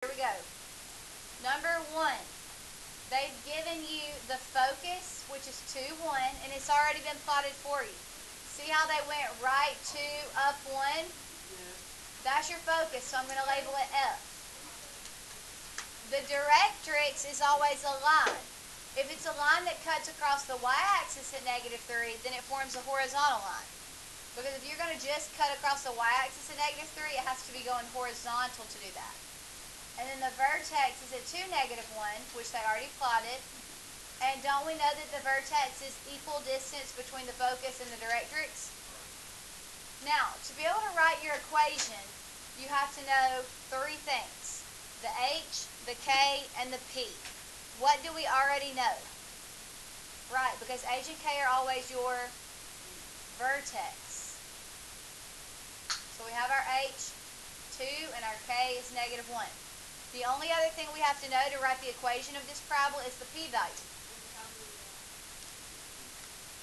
Here we go. Number 1. They've given you the focus, which is 2, 1, and it's already been plotted for you. See how they went right 2, up 1? That's your focus, so I'm going to label it F. The directrix is always a line. If it's a line that cuts across the y-axis at -3, then it forms a horizontal line. Because if you're going to just cut across the y-axis at -3, it has to be going horizontal to do that. And then the vertex is at 2, -1, which they already plotted. And don't we know that the vertex is equal distance between the focus and the directrix? Now, to be able to write your equation, you have to know 3 things. The h, the k, and the p. What do we already know? Right, because h and k are always your vertex. So we have our h, 2, and our k is -1. The only other thing we have to know to write the equation of this parabola is the p-value,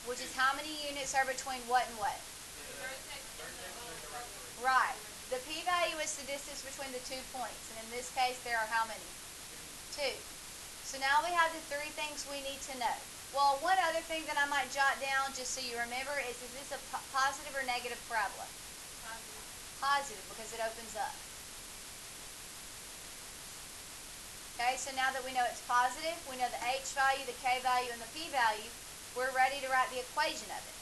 which is how many units are between what and what? Right. The p-value is the distance between the 2 points, and in this case there are how many? 2. So now we have the 3 things we need to know. Well, one other thing that I might jot down just so you remember is this a positive or negative parabola? Positive, because it opens up. Okay, so now that we know it's positive, we know the h value, the k value, and the p value, we're ready to write the equation of it.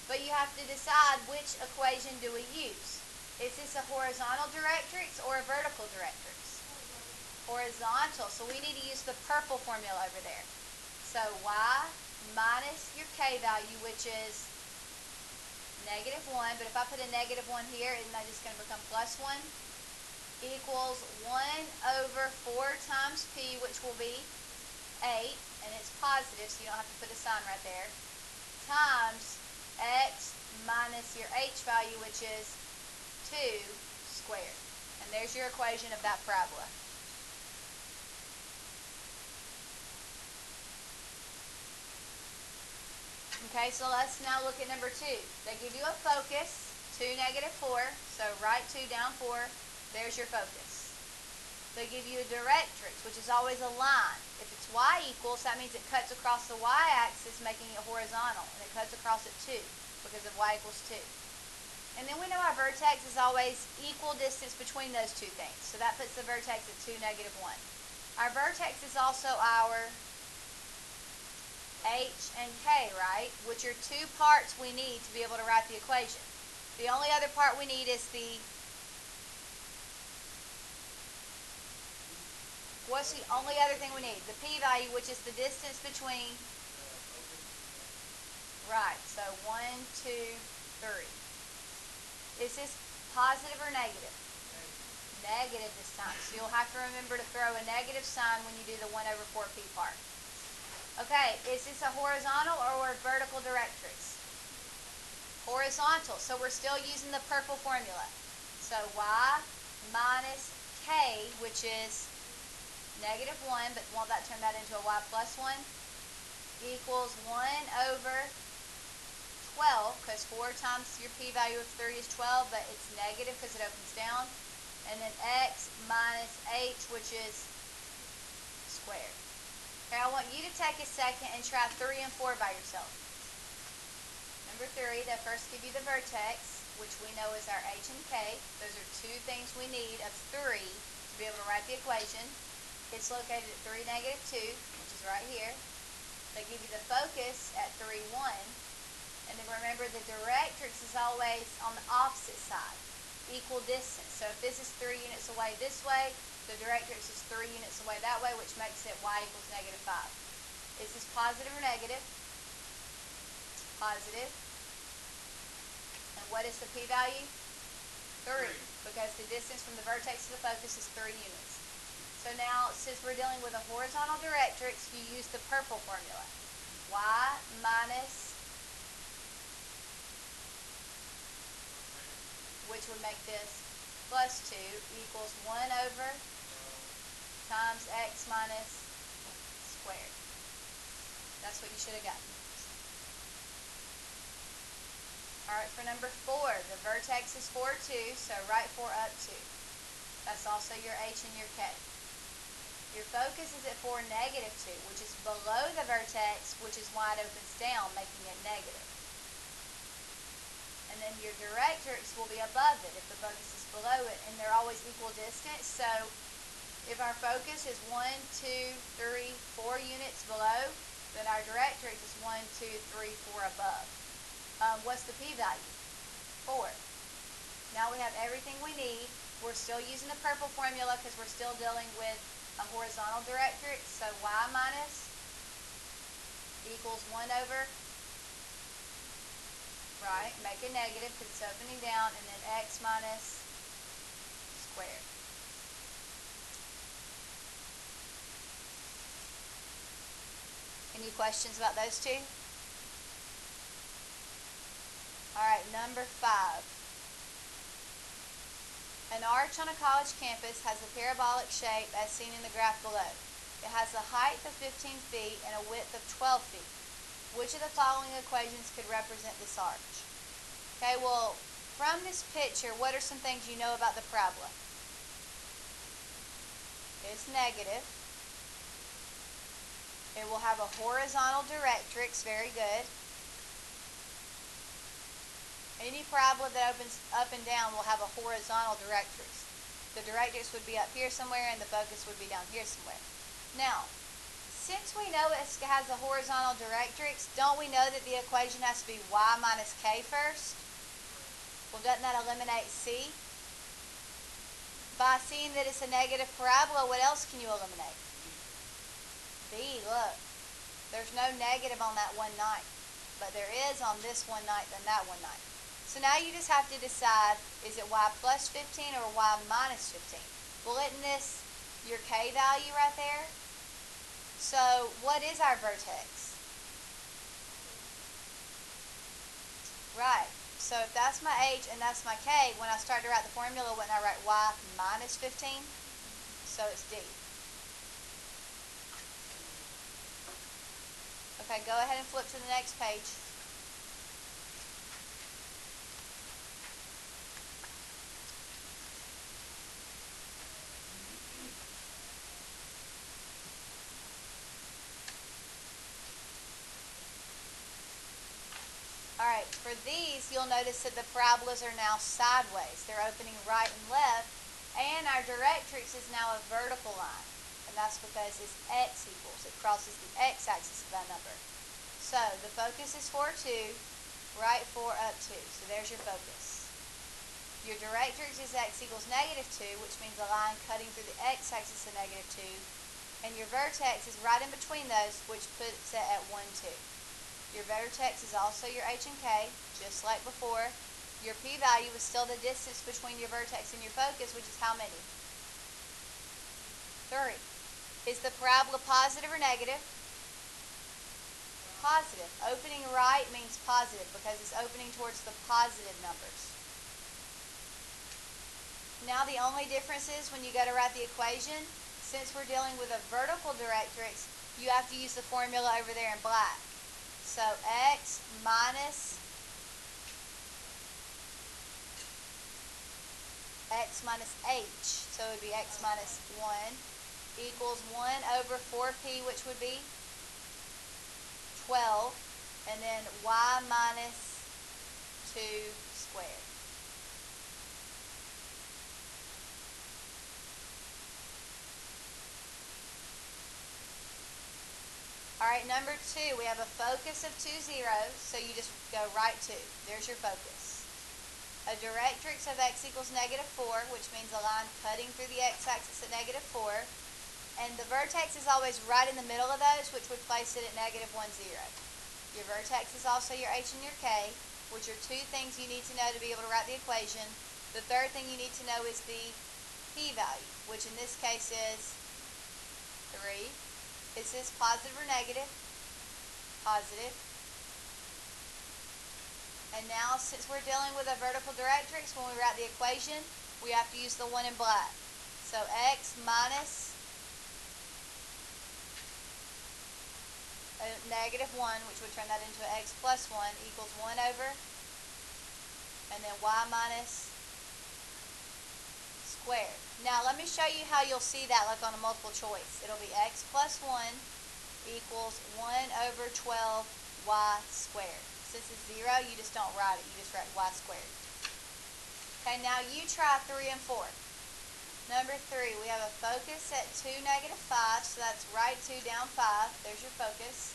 But you have to decide which equation do we use. Is this a horizontal directrix or a vertical directrix? Horizontal. So we need to use the purple formula over there. So y minus your k value, which is -1, but if I put a -1 here, isn't that just going to become +1? Equals 1/4 times p, which will be 8, and it's positive, so you don't have to put a sign right there, times x minus your h value, which is 2 squared. And there's your equation of that parabola. Okay, so let's now look at number 2. They give you a focus, 2, -4, so write 2 down 4. There's your focus. They give you a directrix, which is always a line. If it's y equals, that means it cuts across the y-axis, making it horizontal, and it cuts across it 2, because of y equals 2. And then we know our vertex is always equal distance between those 2 things, so that puts the vertex at 2, -1. Our vertex is also our h and k, right, which are 2 parts we need to be able to write the equation. The only other part we need is what's the only other thing we need? The p-value, which is the distance between, right, so 1, 2, 3. Is this positive or negative? Negative this time, so you'll have to remember to throw a negative sign when you do the 1/4p part. Okay, is this a horizontal or a vertical directrix? Horizontal, so we're still using the purple formula. So y minus k, which is -1, but won't that turn that into a y plus 1? Equals 1/12, because 4 times your p-value of 3 is 12, but it's negative because it opens down. And then x minus h, which is squared. Okay, I want you to take a second and try 3 and 4 by yourself. Number 3, they first give you the vertex, which we know is our h and k. Those are 2 things we need of 3 to be able to write the equation. It's located at 3, -2, which is right here. They give you the focus at 3, 1. And then remember, the directrix is always on the opposite side, equal distance. So if this is 3 units away this way, the directrix is 3 units away that way, which makes it y equals -5. Is this positive or negative? Positive. And what is the p-value? 3, because the distance from the vertex to the focus is 3 units. So now, since we're dealing with a horizontal directrix, you use the purple formula. Y minus, which would make this +2, equals 1/, times x minus squared. That's what you should have gotten. Alright, for number 4, the vertex is 4, 2, so write 4 up 2. That's also your h and your k. Your focus is at 4, -2, which is below the vertex, which is why it opens down, making it negative. And then your directrix will be above it if the focus is below it, and they're always equal distance. So if our focus is 1, 2, 3, 4 units below, then our directrix is 1, 2, 3, 4 above. What's the p-value? 4. Now we have everything we need. We're still using the purple formula because we're still dealing with a horizontal directrix. So y minus equals 1 over, right, make it negative because it's opening down, and then x minus squared. Any questions about those two? Alright, number 5. An arch on a college campus has a parabolic shape as seen in the graph below. It has a height of 15 feet and a width of 12 feet. Which of the following equations could represent this arch? Okay, well, from this picture, what are some things you know about the parabola? It's negative. It will have a horizontal directrix, very good. Any parabola that opens up and down will have a horizontal directrix. The directrix would be up here somewhere and the focus would be down here somewhere. Now, since we know it has a horizontal directrix, don't we know that the equation has to be y minus k first? Well, doesn't that eliminate c? By seeing that it's a negative parabola, what else can you eliminate? B, look. There's no negative on that 1/9, but there is on this 1/9 and that 1/9. So now you just have to decide, is it y plus 15 or y minus 15? Well, isn't this your k value right there? So what is our vertex? Right. So if that's my h and that's my k, when I start to write the formula, wouldn't I write y minus 15? So it's D. Okay, go ahead and flip to the next page. Alright, for these, you'll notice that the parabolas are now sideways. They're opening right and left, and our directrix is now a vertical line. And that's because it's x equals. It crosses the x-axis of that number. So, the focus is 4, 2, right 4, up 2. So there's your focus. Your directrix is x equals -2, which means a line cutting through the x-axis of -2. And your vertex is right in between those, which puts it at 1, 2. Your vertex is also your h and k, just like before. Your p-value is still the distance between your vertex and your focus, which is how many? 3. Is the parabola positive or negative? Positive. Opening right means positive because it's opening towards the positive numbers. Now the only difference is when you go to write the equation, since we're dealing with a vertical directrix, you have to use the formula over there in black. So x minus h, so it would be x minus 1 equals 1 over 4p, which would be 12, and then y minus 2 squared. Alright, number 2, we have a focus of 2, 0, so you just go right 2. There's your focus. A directrix of x equals -4, which means a line cutting through the x-axis at -4. And the vertex is always right in the middle of those, which would place it at -1, 0. Your vertex is also your h and your k, which are two things you need to know to be able to write the equation. The third thing you need to know is the p-value, which in this case is 3. Is this positive or negative? Positive. And now, since we're dealing with a vertical directrix, when we write the equation, we have to use the one in black. So x minus -1, which would turn that into an x plus 1, equals 1 over, and then y minus squared. Now let me show you how you'll see that like on a multiple choice. It'll be x plus 1 equals 1 over 12 y squared. Since it's 0, you just don't write it. You just write y squared. Okay, now you try 3 and 4. Number 3, we have a focus at 2, negative 5, so that's right 2, down 5. There's your focus.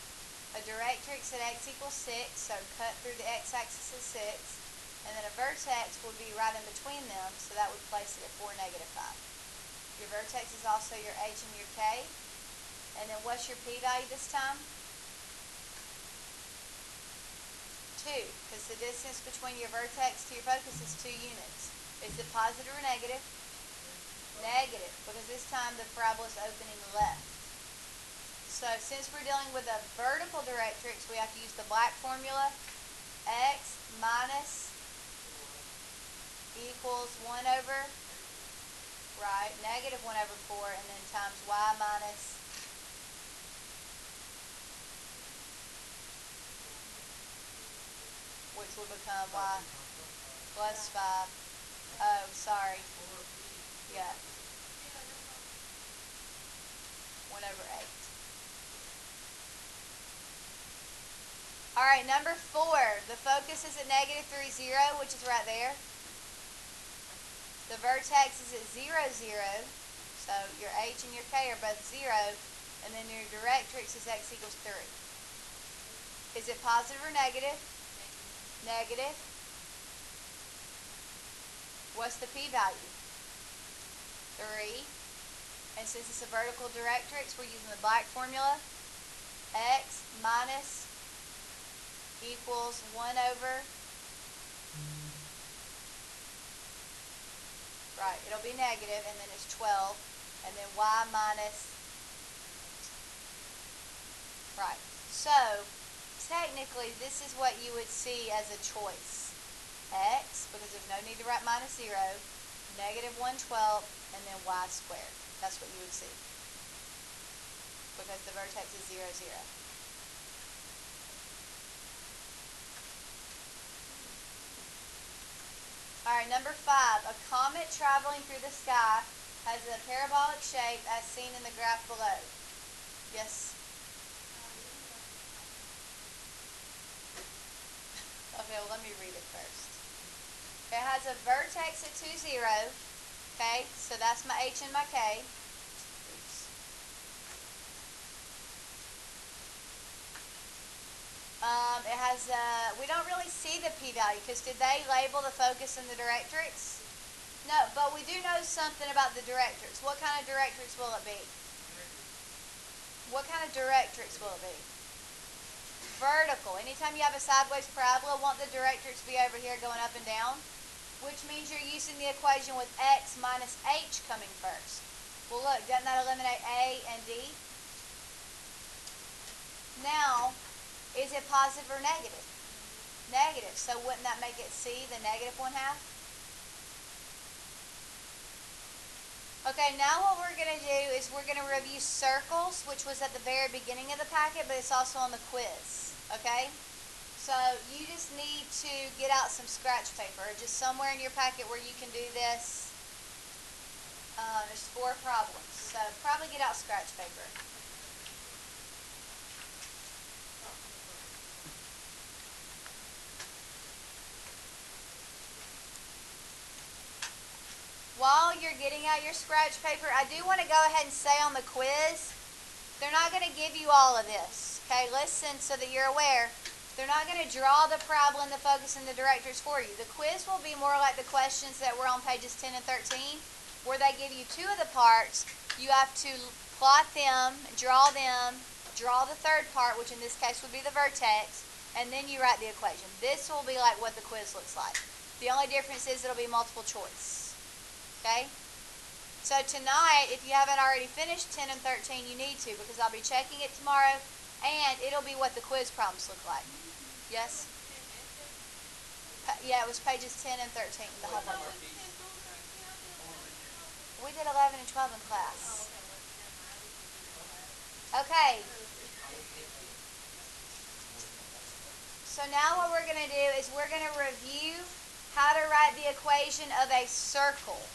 A directrix at x equals 6, so cut through the x-axis at 6. And then a vertex would be right in between them, so that would place it at 4, negative 5. Your vertex is also your h and your k. And then what's your p-value this time? 2, because the distance between your vertex to your focus is 2 units. Is it positive or negative? Negative, because this time the parabola is opening left. So since we're dealing with a vertical directrix, we have to use the black formula. X minus equals 1 over, right, negative 1 over 4, and then times y minus which will become y plus 5. Oh, sorry. Yeah. 1 over 8. Alright, number 4. The focus is at negative 3, 0, which is right there. The vertex is at 0, 0. So your h and your k are both 0. And then your directrix is x equals 3. Is it positive or negative? Negative. What's the p-value? 3. And since it's a vertical directrix, we're using the black formula. X minus equals 1 over, right, it'll be negative, and then it's 12, and then y minus, right. So, technically, this is what you would see as a choice. X, because there's no need to write minus 0, negative 1/12, and then y squared. That's what you would see, because the vertex is 0, 0. Alright, number 5. A comet traveling through the sky has a parabolic shape as seen in the graph below. Yes? Okay, well let me read it first. It has a vertex at 2, 0. Okay, so that's my h and my k. Oops. It has we don't really see the p-value because did they label the focus and the directrix? No, but we do know something about the directrix. What kind of directrix will it be? What kind of directrix will it be? Vertical. Anytime you have a sideways parabola, won't the directrix be over here going up and down? Which means you're using the equation with x minus h coming first. Well look, doesn't that eliminate a and d? Now, is it positive or negative? Negative. So wouldn't that make it c, the negative 1/2? Okay, now what we're going to do is we're going to review circles, which was at the very beginning of the packet, but it's also on the quiz. Okay? So you just need to get out some scratch paper, just somewhere in your packet where you can do this. There's 4 problems, so probably get out scratch paper. While you're getting out your scratch paper, I do want to go ahead and say on the quiz, they're not going to give you all of this. Okay, listen so that you're aware. They're not going to draw the parabola and the focus and the directrix for you. The quiz will be more like the questions that were on pages 10 and 13, where they give you 2 of the parts. You have to plot them, draw the third part, which in this case would be the vertex, and then you write the equation. This will be like what the quiz looks like. The only difference is it'll be multiple choice. Okay? So tonight, if you haven't already finished 10 and 13, you need to, because I'll be checking it tomorrow, and it'll be what the quiz problems look like. Yes? Yeah, it was pages 10 and 13, the whole homework. We did 11 and 12 in class. Okay. So now what we're going to do is we're going to review how to write the equation of a circle.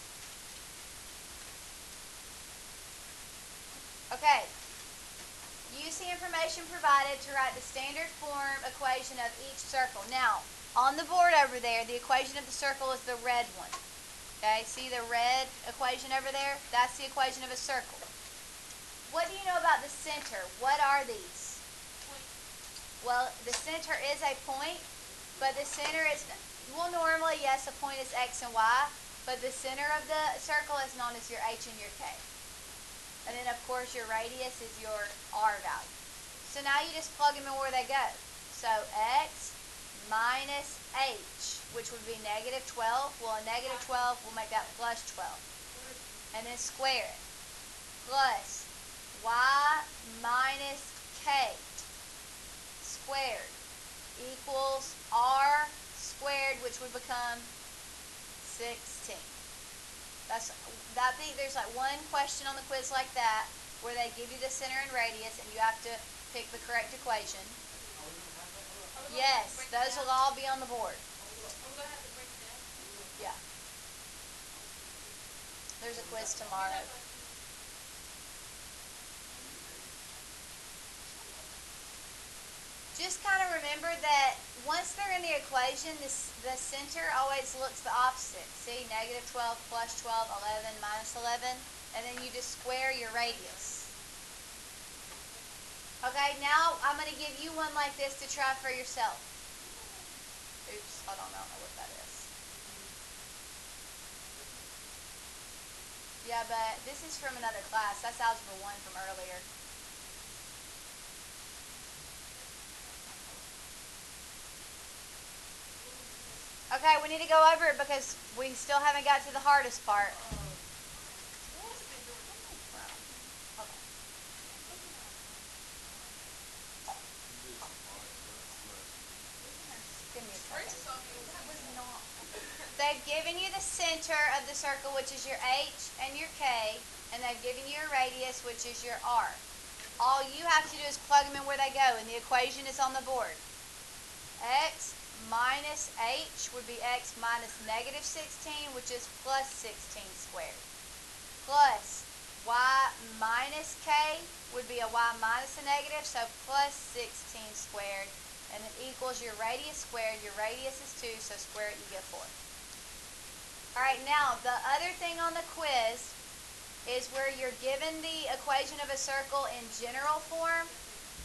Okay. Use the information provided to write the standard form equation of each circle. Now, on the board over there, the equation of the circle is the red one. Okay, see the red equation over there? That's the equation of a circle. What do you know about the center? What are these? Point. Well, the center is a point, but the center is, well, normally, yes, a point is X and Y, but the center of the circle is known as your H and your K. And then, of course, your radius is your R value. So now you just plug them in where they go. So X minus H, which would be negative 12. Well, a negative 12 will make that plus 12. And then square it. Plus Y minus K squared equals R squared, which would become 16. There's like one question on the quiz like that where they give you the center and radius and you have to pick the correct equation. Yes, those will all be on the board. Yeah. There's a quiz tomorrow. Just kind of remember that once they're in the equation, the center always looks the opposite. See, negative 12 plus 12, 11 minus 11, and then you just square your radius. Okay, now I'm going to give you one like this to try for yourself. Oops, hold on, I don't know what that is. Yeah, but this is from another class. That's Algebra 1 from earlier. Okay, we need to go over it because we still haven't got to the hardest part. Give me a second. They've given you the center of the circle, which is your H and your K, and they've given you a radius, which is your R. All you have to do is plug them in where they go, and the equation is on the board. X minus H would be X minus negative 16, which is plus 16 squared. Plus Y minus K would be a Y minus a negative, so plus 16 squared. And it equals your radius squared. Your radius is 2, so square it, you get 4. Alright, now the other thing on the quiz is where you're given the equation of a circle in general form,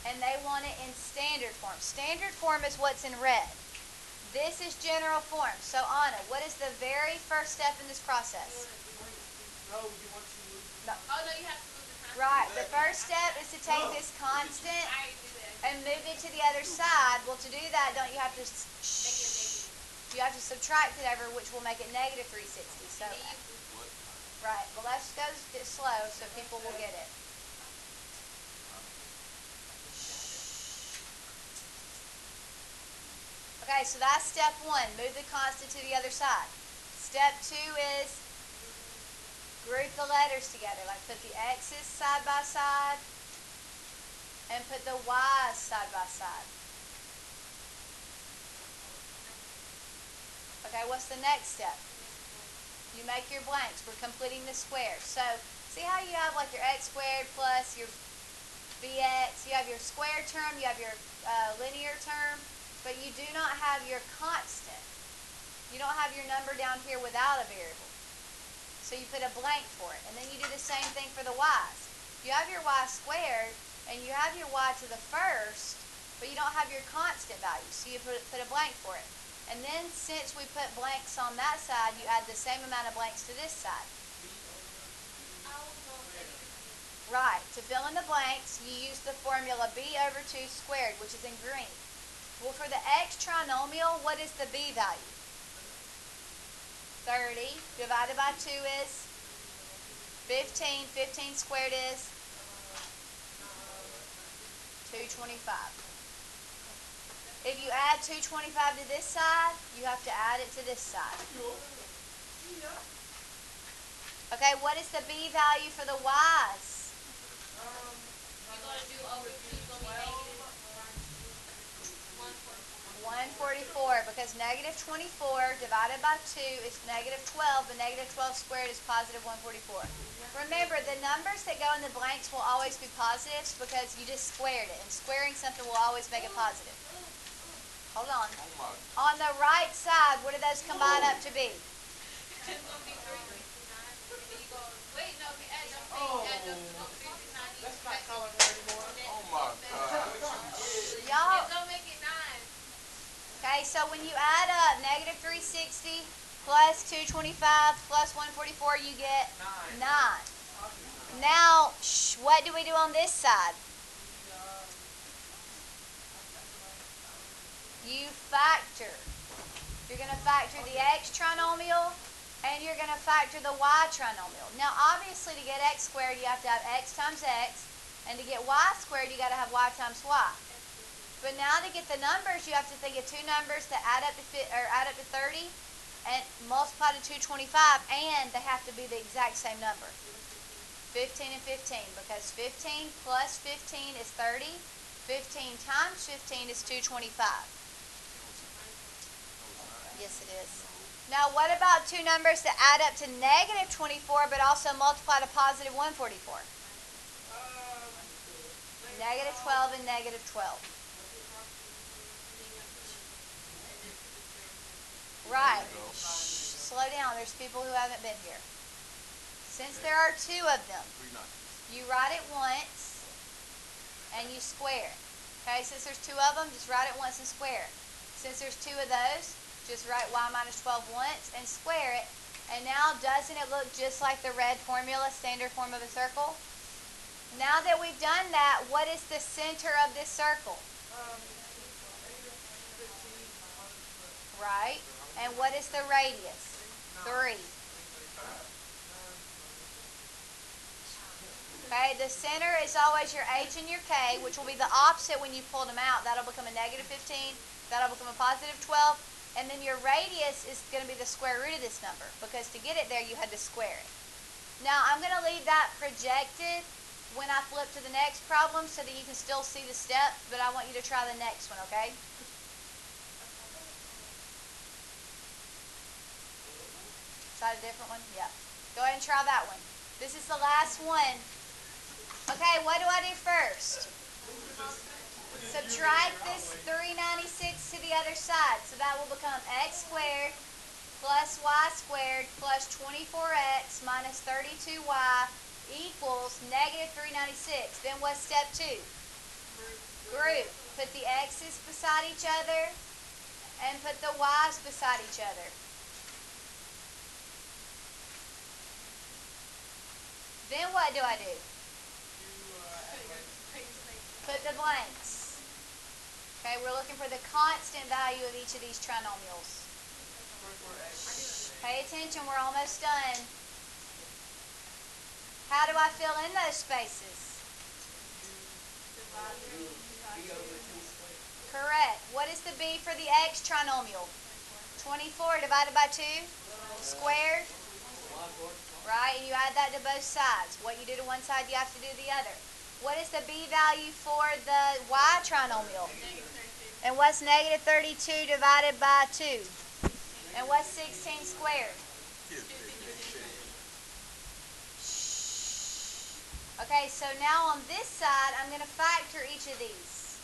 and they want it in standard form. Standard form is what's in red. This is general form. So, Anna, what is the very first step in this process? No. Oh, no, you have to move the constant. Right. The first step is to take this constant and move it to the other side. Well, to do that, don't you have to you have to subtract it over, which will make it negative 360. So, right. Well, let's go slow so people will get it. Okay, so that's step 1. Move the constant to the other side. Step 2 is group the letters together. Like put the X's side by side and put the Y's side by side. Okay, what's the next step? You make your blanks. We're completing the square. So, see how you have like your X squared plus your BX. You have your square term, you have your linear term, but you do not have your constant. You don't have your number down here without a variable. So you put a blank for it. And then you do the same thing for the Y's. You have your Y squared, and you have your Y to the first, but you don't have your constant value. So you put a blank for it. And then since we put blanks on that side, you add the same amount of blanks to this side. Right. To fill in the blanks, you use the formula b over 2 squared, which is in green. Well, for the x trinomial, what is the b value? 30 divided by 2 is 15. 15 squared is 225. If you add 225 to this side, you have to add it to this side. Okay, what is the b value for the y's? You're going to do over 2 is going to be negative 144. 144, because because negative 24 divided by 2 is negative 12, but negative 12 squared is positive 144. Remember, the numbers that go in the blanks will always be positives because you just squared it, and squaring something will always make it positive. Hold on. On the right side, what do those combine up to be? It's gonna be 369. And then you go, wait, no, if you add them things, add them to go 390. That's not color anymore. Oh my God. Y'all. It's gonna make it 9. Okay, so when you add up negative 360 plus 225 plus 144, you get 9. Now, what do we do on this side? You factor. You're going to factor the x trinomial, and you're going to factor the y trinomial. Now, obviously, to get x squared, you have to have x times x, and to get y squared, you got to have y times y. But now to get the numbers, you have to think of two numbers that add up to 30 and multiply to 225, and they have to be the exact same number. 15 and 15, because 15 plus 15 is 30. 15 times 15 is 225. Yes, it is. Now, what about two numbers that add up to negative 24, but also multiply to positive 144? Negative 12 and negative 12. Right. Shh, slow down. There's people who haven't been here. Since there are two of them, you write it once and you square it. Okay, since there's two of them, just write it once and square it. Since there's two of those, just write y minus 12 once and square it. And now, doesn't it look just like the red formula, standard form of a circle? Now that we've done that, what is the center of this circle? Right. And what is the radius? 3. Okay, the center is always your h and your k, which will be the opposite when you pull them out. That'll become a negative 15. That'll become a positive 12. And then your radius is going to be the square root of this number, because to get it there, you had to square it. Now, I'm going to leave that projected when I flip to the next problem so that you can still see the steps, but I want you to try the next one, okay? Try a different one? Yeah. Go ahead and try that one. This is the last one. Okay, what do I do first? Subtract this 396 to the other side. So that will become x squared plus y squared plus 24x minus 32y equals negative 396. Then what's step 2? Group. Put the x's beside each other and put the y's beside each other. Then what do I do? Put the blanks. Okay, we're looking for the constant value of each of these trinomials. Pay attention, we're almost done. How do I fill in those spaces? Correct. What is the b for the x trinomial? 24 divided by 2? Squared? Right, and you add that to both sides. What you do to one side, you have to do to the other. What is the b value for the y trinomial? And what's negative 32 divided by 2? And what's 16 squared? Okay, so now on this side, I'm going to factor each of these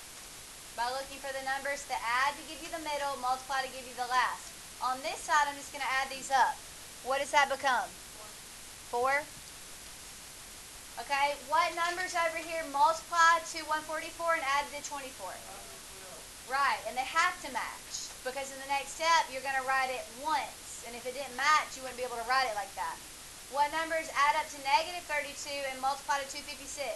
by looking for the numbers that add to give you the middle, multiply to give you the last. On this side, I'm just going to add these up. What does that become? 4. Okay, what numbers over here multiply to 144 and add to 24? Right, and they have to match, because in the next step, you're going to write it once. And if it didn't match, you wouldn't be able to write it like that. What numbers add up to negative 32 and multiply to 256?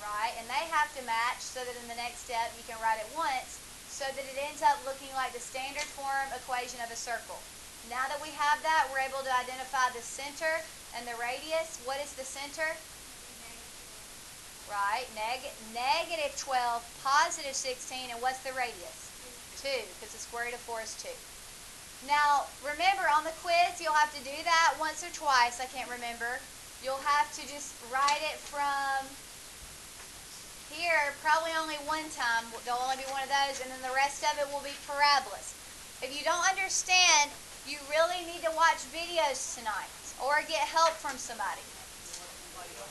Right, and they have to match so that in the next step, you can write it once, so that it ends up looking like the standard form equation of a circle. Now that we have that, we're able to identify the center and the radius. What is the center? Right, negative 12, positive 16, and what's the radius? 2, because the square root of 4 is 2. Now, remember, on the quiz, you'll have to do that once or twice. I can't remember. You'll have to just write it from Here, probably only one time, there'll only be one of those, and then the rest of it will be parabolas. If you don't understand, you really need to watch videos tonight or get help from somebody.